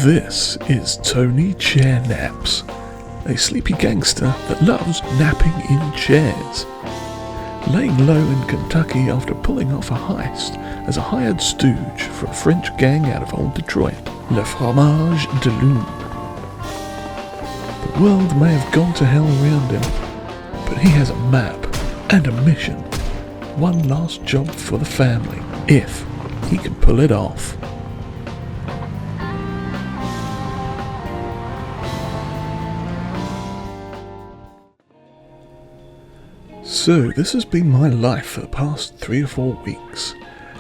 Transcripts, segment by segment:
This is Tony Chairnaps, a sleepy gangster that loves napping in chairs. Laying low in Kentucky after pulling off a heist as a hired stooge for a French gang out of old Detroit, le Fromage de Lune. The world may have gone to hell around him, but he has a map and a mission. One last job for the family, if he can pull it off. So this has been my life for the past 3 or 4 weeks,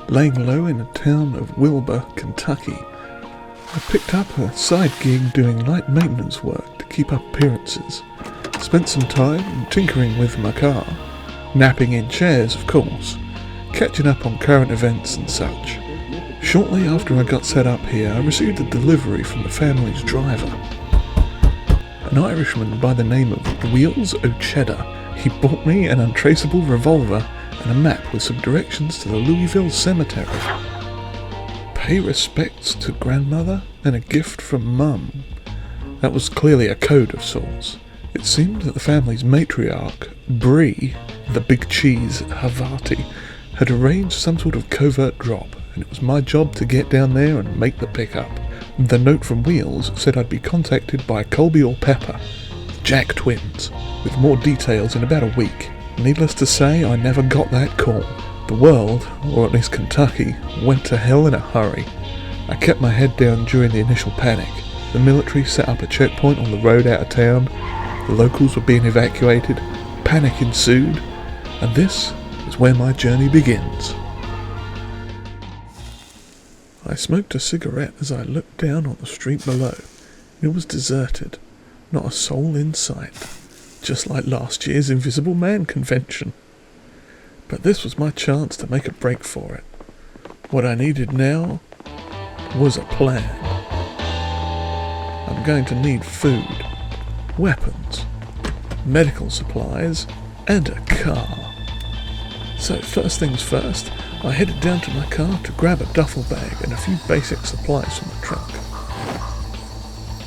laying low in the town of Wilbore, Kentucky. I picked up a side gig doing light maintenance work to keep up appearances, spent some time tinkering with my car, napping in chairs of course, catching up on current events and such. Shortly after I got set up here, I received a delivery from the family's driver, an Irishman by the name of Wheels O'Cheddar. He bought me an untraceable revolver and a map with some directions to the Louisville cemetery. Pay respects to grandmother and a gift from mum. That was clearly a code of sorts. It seemed that the family's matriarch, Brie, the big cheese Havati, had arranged some sort of covert drop, and it was my job to get down there and make the pickup. The note from Wheels said I'd be contacted by Colby or Pepper, Jack twins, with more details in about a week. Needless to say, I never got that call. The world, or at least Kentucky, went to hell in a hurry. I kept my head down during the initial panic. The military set up a checkpoint on the road out of town. The locals were being evacuated. Panic ensued. And this is where my journey begins. I smoked a cigarette as I looked down on the street below. It was deserted. Not a soul in sight. Just like last year's Invisible Man convention. But this was my chance to make a break for it. What I needed now was a plan. I'm going to need food, weapons, medical supplies, and a car. So first things first, I headed down to my car to grab a duffel bag and a few basic supplies from the trunk.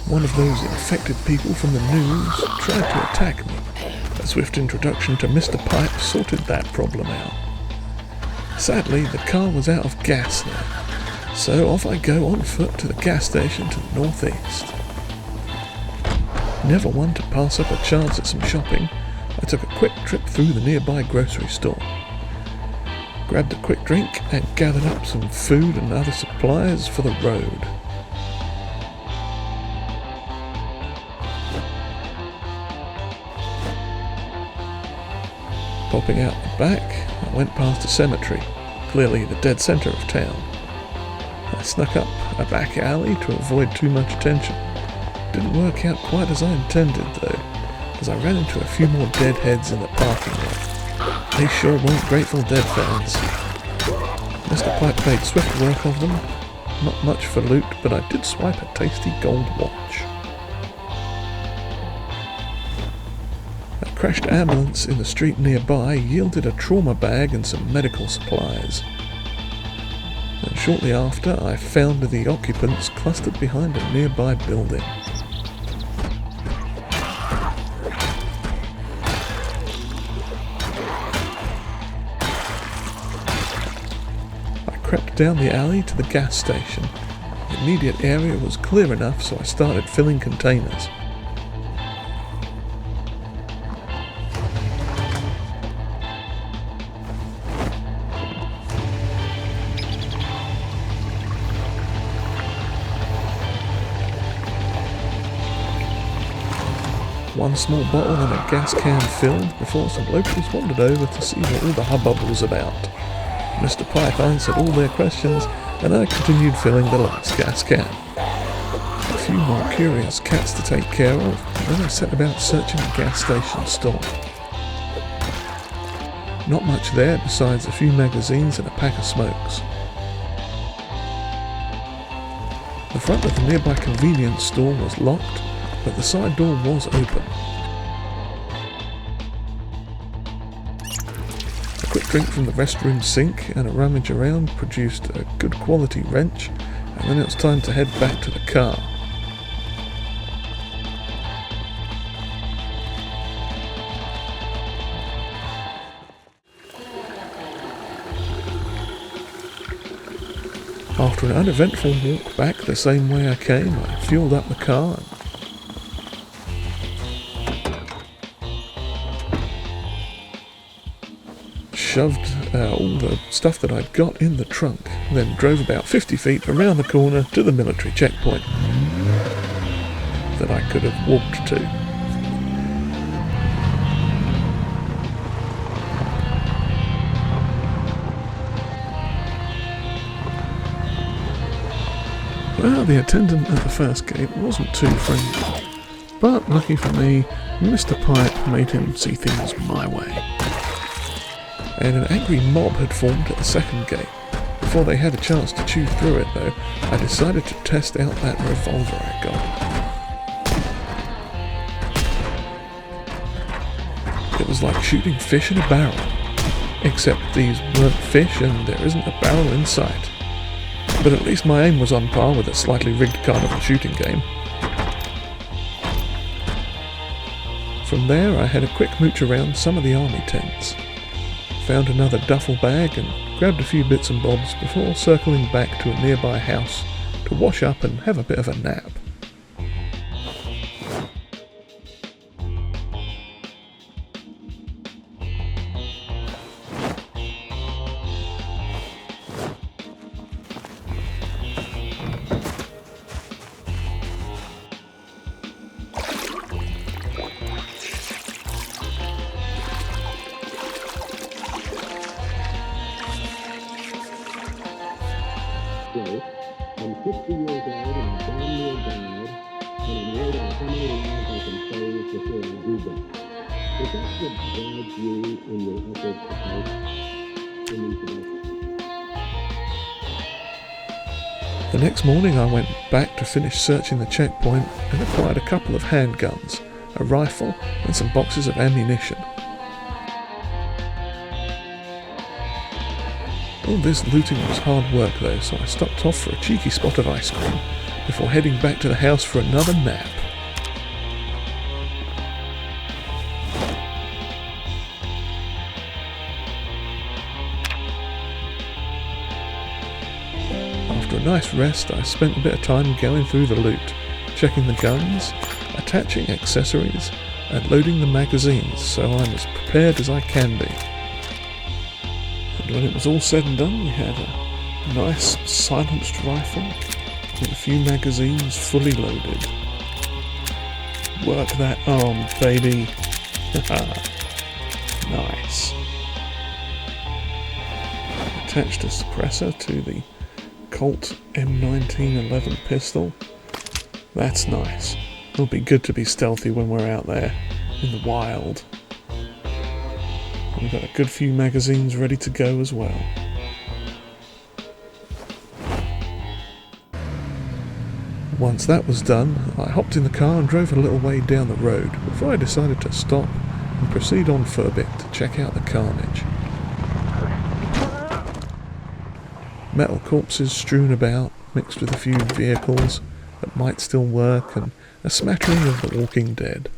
One of those infected people from the news tried to attack me. A swift introduction to Mr. Pipe sorted that problem out. Sadly, the car was out of gas now, so off I go on foot to the gas station to the northeast. Never one to pass up a chance at some shopping, I took a quick trip through the nearby grocery store. Grabbed a quick drink and gathered up some food and other supplies for the road. Popping out the back, I went past a cemetery, clearly the dead centre of town. I snuck up a back alley to avoid too much attention. Didn't work out quite as I intended though, as I ran into a few more deadheads in the parking lot. They sure weren't Grateful Dead fans. Mr. Pipe made swift work of them. Not much for loot, but I did swipe a tasty gold watch. A crashed ambulance in the street nearby yielded a trauma bag and some medical supplies. And shortly after, I found the occupants clustered behind a nearby building. I crept down the alley to the gas station. The immediate area was clear enough, so I started filling containers. One small bottle and a gas can filled before some locals wandered over to see what all the hubbub was about. Mr. Pipe answered all their questions and I continued filling the last gas can. A few more curious cats to take care of, and then I set about searching the gas station store. Not much there besides a few magazines and a pack of smokes. The front of the nearby convenience store was locked, but the side door was open. A quick drink from the restroom sink and a rummage around produced a good quality wrench, and then it was time to head back to the car. After an uneventful walk back the same way I came, I fueled up the car and shoved all the stuff that I'd got in the trunk, then drove about 50 feet around the corner to the military checkpoint that I could have walked to. Well, the attendant at the first gate wasn't too friendly, but lucky for me, Mr. Pipe made him see things my way. And an angry mob had formed at the second gate. Before they had a chance to chew through it though, I decided to test out that revolver I got. It was like shooting fish in a barrel, except these weren't fish and there isn't a barrel in sight. But at least my aim was on par with a slightly rigged carnival shooting game. From there I had a quick mooch around some of the army tents, found another duffel bag and grabbed a few bits and bobs before circling back to a nearby house to wash up and have a bit of a nap. I'm 60 years old and I'm damn near died, and I'm worried about how many lives I can save before I do that. Does that what drives you in your efforts to fight in these events? The next morning I went back to finish searching the checkpoint and acquired a couple of handguns, a rifle and some boxes of ammunition. All this looting was hard work though, so I stopped off for a cheeky spot of ice cream before heading back to the house for another nap. After a nice rest, I spent a bit of time going through the loot, checking the guns, attaching accessories, and loading the magazines, so I'm as prepared as I can be. And when it was all said and done, we had a nice silenced rifle with a few magazines fully loaded. Work that arm, baby. Nice. Attached a suppressor to the Colt M1911 pistol. That's nice. It'll be good to be stealthy when we're out there in the wild. We've got a good few magazines ready to go as well. Once that was done, I hopped in the car and drove a little way down the road before I decided to stop and proceed on for a bit to check out the carnage. Metal corpses strewn about, mixed with a few vehicles that might still work, and a smattering of the Walking Dead.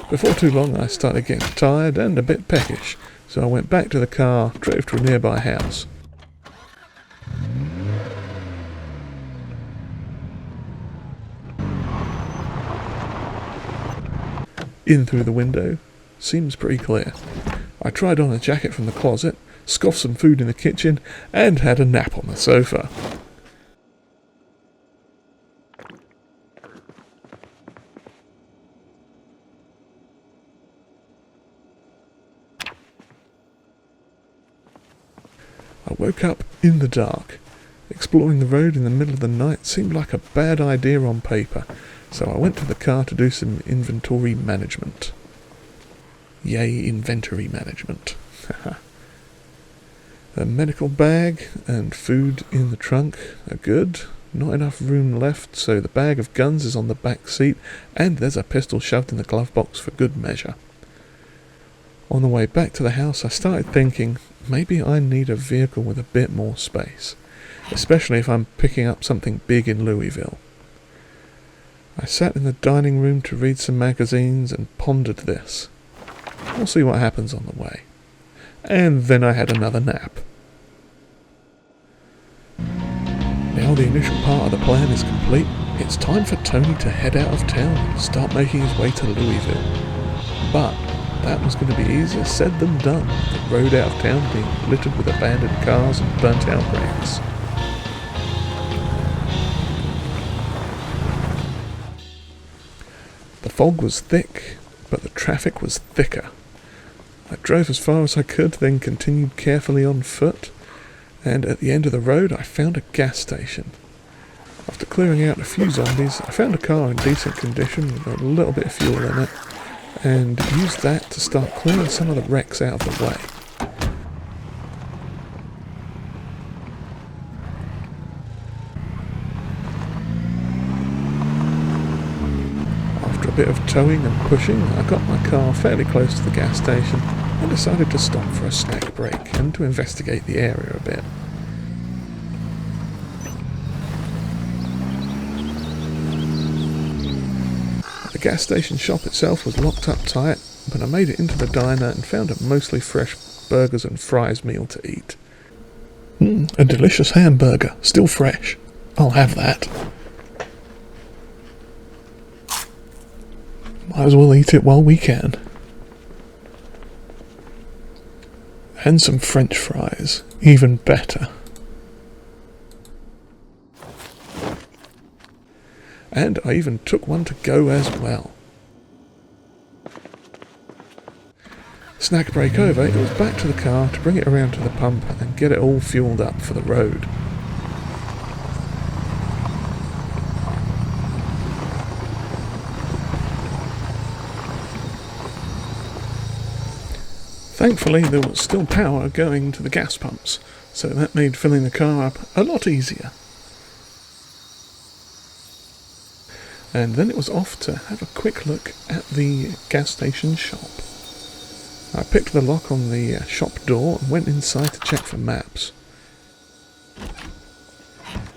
Before too long I started getting tired and a bit peckish, so I went back to the car, drove to a nearby house. In through the window, seems pretty clear. I tried on a jacket from the closet, scoffed some food in the kitchen, and had a nap on the sofa. I woke up in the dark. Exploring the road in the middle of the night seemed like a bad idea on paper, so I went to the car to do some inventory management. Yay, inventory management. A medical bag and food in the trunk are good. Not enough room left, so the bag of guns is on the back seat, and there's a pistol shoved in the glove box for good measure. On the way back to the house, I started thinking, maybe I need a vehicle with a bit more space. especially if I'm picking up something big in Louisville. I sat in the dining room to read some magazines and pondered this. We'll see what happens on the way. And then I had another nap. Now the initial part of the plan is complete. It's time for Tony to head out of town and start making his way to Louisville. But that was going to be easier said than done, the road out of town being littered with abandoned cars and burnt out brakes. The fog was thick, but the traffic was thicker. I drove as far as I could, then continued carefully on foot, and at the end of the road I found a gas station. After clearing out a few zombies, I found a car in decent condition with a little bit of fuel in it, and used that to start clearing some of the wrecks out of the way. After a bit of towing and pushing, I got my car fairly close to the gas station and decided to stop for a snack break and to investigate the area a bit. The gas station shop itself was locked up tight, but I made it into the diner and found a mostly fresh burgers and fries meal to eat. A delicious hamburger, still fresh. I'll have that. Might as well eat it while we can. And some French fries, even better. And I even took one to go as well. Snack break over, it was back to the car to bring it around to the pump and get it all fueled up for the road. Thankfully there was still power going to the gas pumps, so that made filling the car up a lot easier. And then it was off to have a quick look at the gas station shop. I picked the lock on the shop door and went inside to check for maps.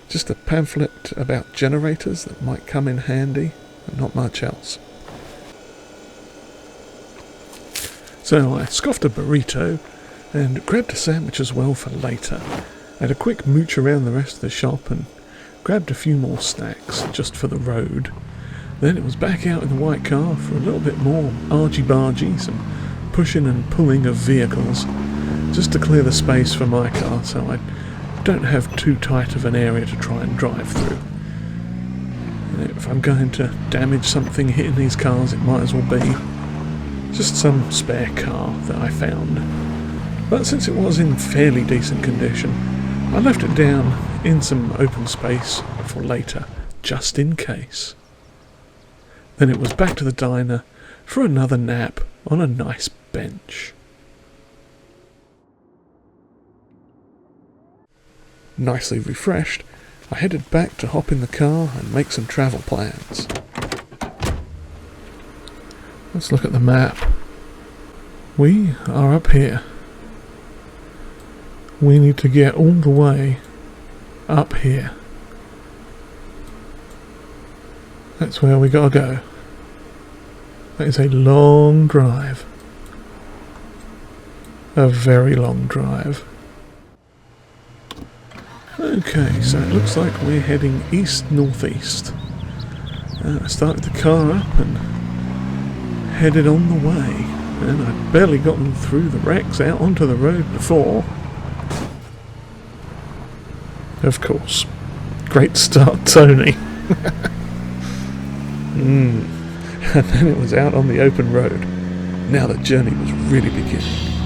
Just a pamphlet about generators that might come in handy, and not much else. So I scoffed a burrito and grabbed a sandwich as well for later. I had a quick mooch around the rest of the shop and grabbed a few more snacks just for the road. Then it was back out in the white car for a little bit more argy-bargy, some pushing and pulling of vehicles, just to clear the space for my car so I don't have too tight of an area to try and drive through. And if I'm going to damage something hitting these cars, it might as well be just some spare car that I found. But since it was in fairly decent condition, I left it down in some open space for later, just in case. Then it was back to the diner for another nap on a nice bench. Nicely refreshed, I headed back to hop in the car and make some travel plans. Let's look at the map. We are up here. We need to get all the way up here. That's where we gotta go. That is a long drive. A very long drive. Okay, so it looks like we're heading east-northeast. I started the car up and headed on the way. And I'd barely gotten through the wrecks out onto the road before. Of course. Great start, Tony. And then it was out on the open road. Now the journey was really beginning.